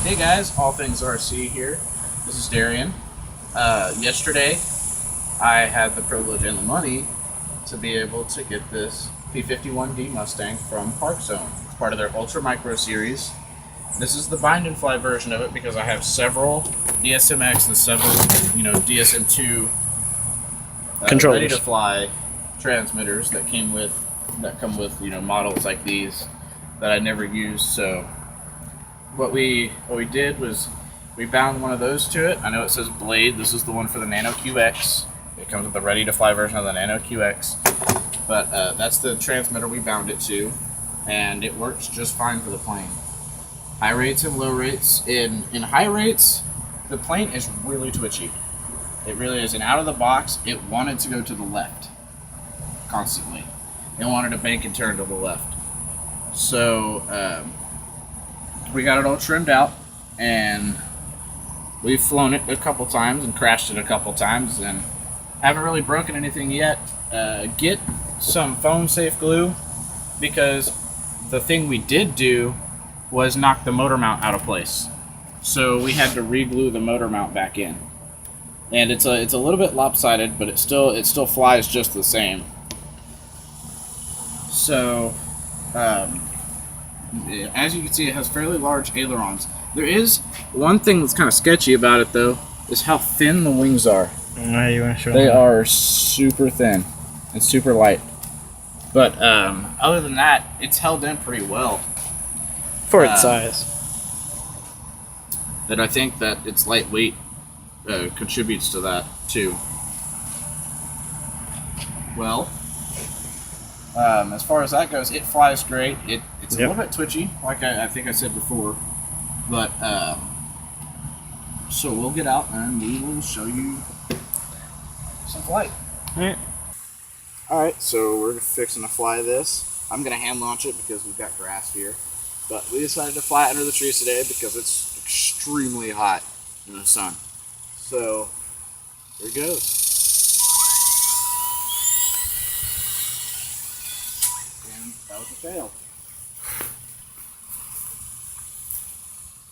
Hey guys, All Things RC here. This is Darian. Yesterday, I had the privilege and the money to be able to get this P-51D Mustang from Parkzone. It's part of their Ultra Micro series. This is the bind and fly version of it because I have several DSMX and several, DSM2 Controllers. ready to fly transmitters that come with, models like these that I never used. So what we did was we bound one of those to it. I know it says Blade. This is the one for the Nano QX. It comes with the ready-to-fly version of the Nano QX. But that's the transmitter we bound it to, and it works just fine for the plane. High rates and low rates. In high rates, the plane is really twitchy. It really is. And out of the box, it wanted to go to the left constantly. It wanted to bank and turn to the left. So we got it all trimmed out, and we've flown it a couple times and crashed it a couple times, and haven't really broken anything yet. Get some foam safe glue, because the thing we did do was knock the motor mount out of place. So we had to re-glue the motor mount back in. And it's a little bit lopsided, but it still flies just the same. So as you can see, it has fairly large ailerons. There is one thing that's kind of sketchy about it, though, is how thin the wings are. You want to show They them? are super thin and super light. But other than that, it's held in pretty well. For its size. And I think that its lightweight contributes to that, too. Well, as far as that goes, it flies great. It's a little bit twitchy, like I think I said before. But, so we'll get out and we will show you some flight. Alright, so we're fixing to fly this. I'm going to hand launch it because we've got grass here. But we decided to fly it under the trees today because it's extremely hot in the sun. So, here it goes. And that was a fail.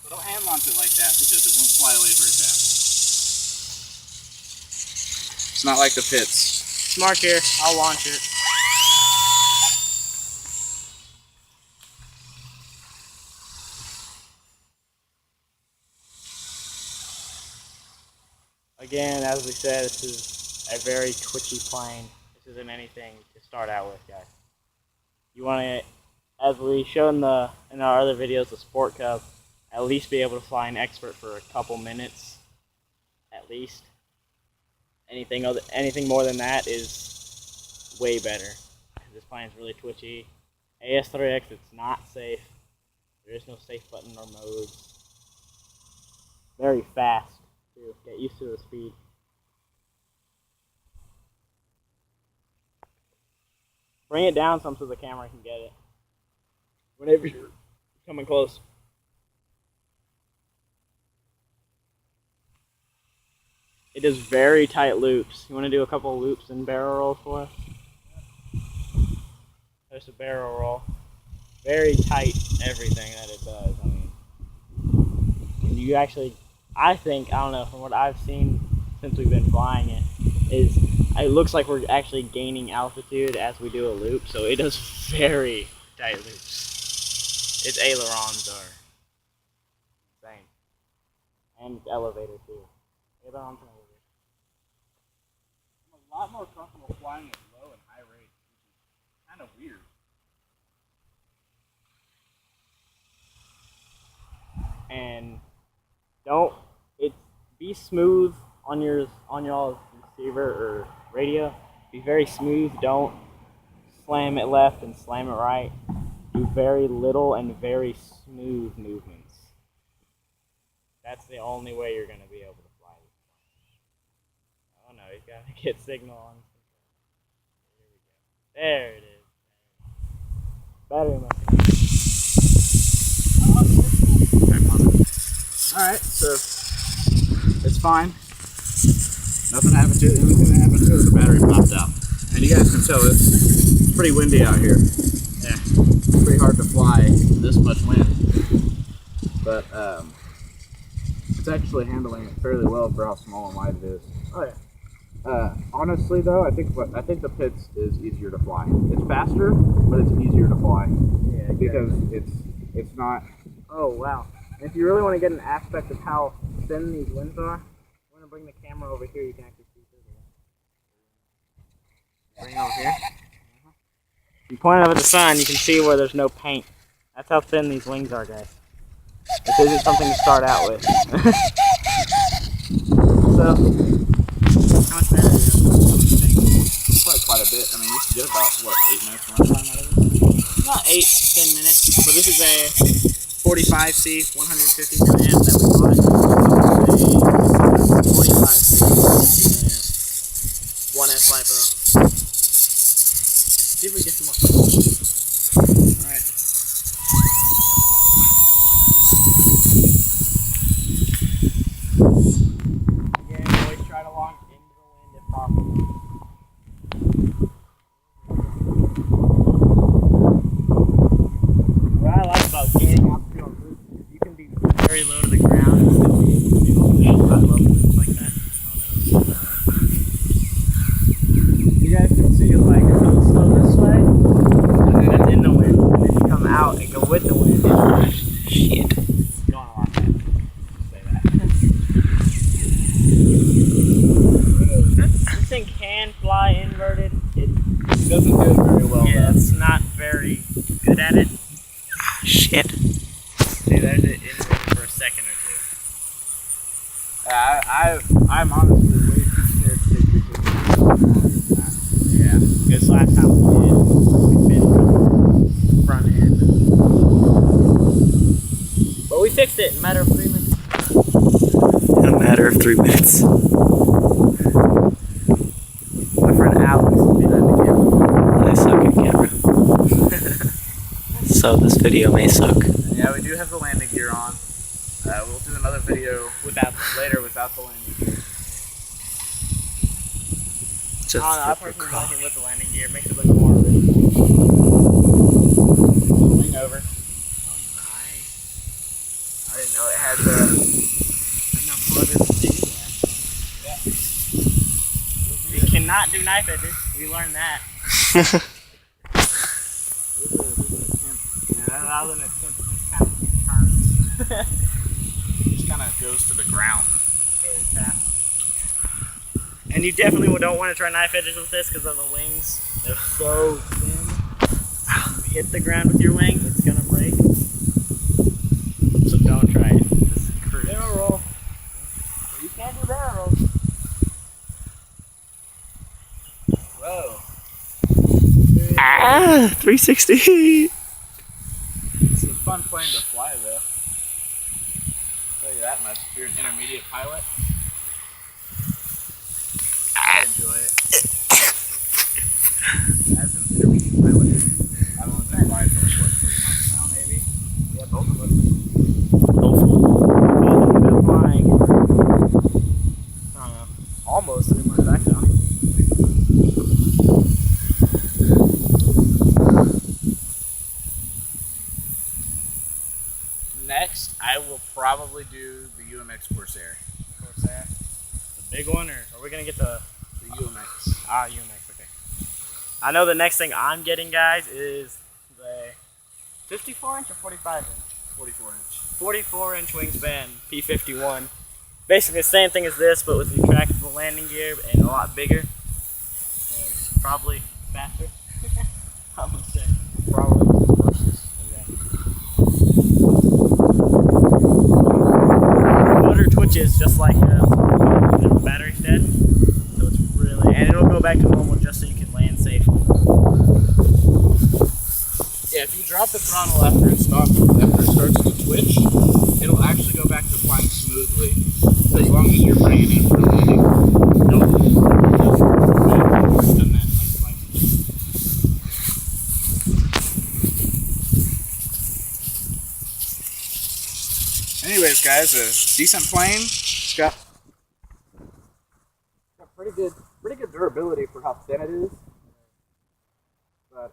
So don't hand launch it like that because it won't fly away very fast. It's not like the pits. Mark here, I'll launch it. Again, as we said, this is a very twitchy plane. This isn't anything to start out with, guys. You want to, as we showed in our other videos, the Sport Cub, at least be able to fly an expert for a couple minutes, at least. Anything more than that is way better. This plane is really twitchy. AS3X, it's not safe. There is no safe button or mode. Very fast. Get used to the speed. Bring it down some so the camera can get it. Whenever you're coming close. It does very tight loops. You want to do a couple of loops and barrel rolls for us? There's a barrel roll. Very tight everything that it does. I mean, and you actually, I don't know, from what I've seen since we've been flying it, is it looks like we're actually gaining altitude as we do a loop, so it does very tight loops. Its ailerons are insane. And its elevator too. Ailerons and elevator. I'm a lot more comfortable flying at low and high rates, which is kind of weird. And be smooth on y'all's receiver or radio. Be very smooth. Don't slam it left and slam it right. Do very little and very smooth movements. That's the only way you're going to be able to fly this plane. Oh no, he's got to get signal on. There we go. There it is. Battery must. Alright, so it's fine. Nothing happened to it. The only thing that happened to it was the battery popped out. And you guys can tell it's pretty windy out here. Yeah, it's pretty hard to fly this much wind. But It's actually handling it fairly well for how small and wide it is. Oh yeah. Honestly though, I think the Pitts is easier to fly. It's faster, but it's easier to fly. Yeah, Because it's not. Oh wow. And if you really want to get an aspect of how thin these wings are, I'm gonna bring the camera over here. You can actually see through the wing. Bring it over here. You point up at the sun, you can see where there's no paint. That's how thin these wings are, guys. This isn't something to start out with. So, how much better is it? Probably quite a bit. I mean, you can get about, what, 8 minutes runtime out of it? About 8-10 minutes. But this is a 45C 150 milliamp that we bought. This is a 45C 1S LiPo. See if we get some more. Alright. Again, always try to launch into the wind if possible. What I like about getting out to a roof is you can be very low to the ground and still be able to shoot high level winds like that. You guys can see like if you slow this way, that's in the wind. And if you come out and go with the wind, shit. It's going a lot faster. Say that. This thing can fly inverted. It doesn't do it very well. Yeah, it's not very good at it. Shit. See, there's it inverted for a second or two. I'm honestly way too scared to take pictures longer than that. Yeah, because last time we been front end. But we fixed it in a matter of 3 minutes. In a matter of 3 minutes. My friend Alex is behind the camera. I suck at camera. So this video may suck. Yeah, we do have the landing gear on. We'll do another video later without the landing gear. Just I for personally coffee. like it with the landing gear. It makes it look more original. Wing over. Oh, nice. I didn't know it had enough rudder to do that. You cannot do knife edges. We learned that. Yeah, that was an attempt to just kind of turns. Just kind of goes to the ground. Very fast. And you definitely don't want to try knife edges with this because of the wings. They're so thin. If you hit the ground with your wing, it's going to break. So don't try it. Just cruise. Barrel roll. You can't do barrel rolls. Whoa. Ah, 360. It's a fun plane to fly, though. I'll tell you that much. If you're an intermediate pilot, I enjoy it. As an intermediate pilot, I've only been flying for like, what, 3 months now, maybe? Yeah, both of us. Both of them have been flying. I don't know. Almost 3 months actually. Next, I will probably do the UMX Corsair. Corsair. The big one, or are we gonna get the UMX. UMX? Okay. I know the next thing I'm getting, guys, is the 54 inch or 45 inch. 44 inch. 44 inch wingspan P-51. Basically the same thing as this, but with the retractable landing gear and a lot bigger, and probably faster. I'm gonna say probably versus. Motor twitches just like the battery's dead, so it's really, and it'll go back to normal just so you can land safely. Yeah, if you drop the throttle after it starts to twitch, it'll actually go back to flying smoothly, as long as you're bringing it for landing. Nope. Done that like twice. Anyways, guys, a decent plane. It's got pretty good durability for how thin it is. But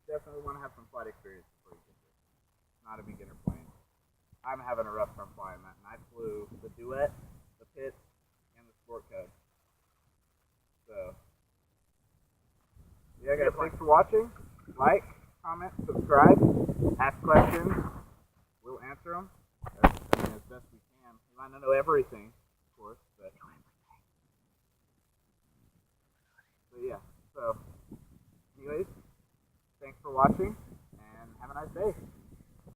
definitely want to have some flight experience before you get there. Not a beginner plane. I'm having a rough time flying that. And I flew the Duet, the Pit, and the Sport Code. So, yeah, guys, thanks for watching. Like, comment, subscribe, ask questions. We'll answer them as best we can. We might not know everything, of course, but yeah. So, anyways, thanks for watching, and have a nice day.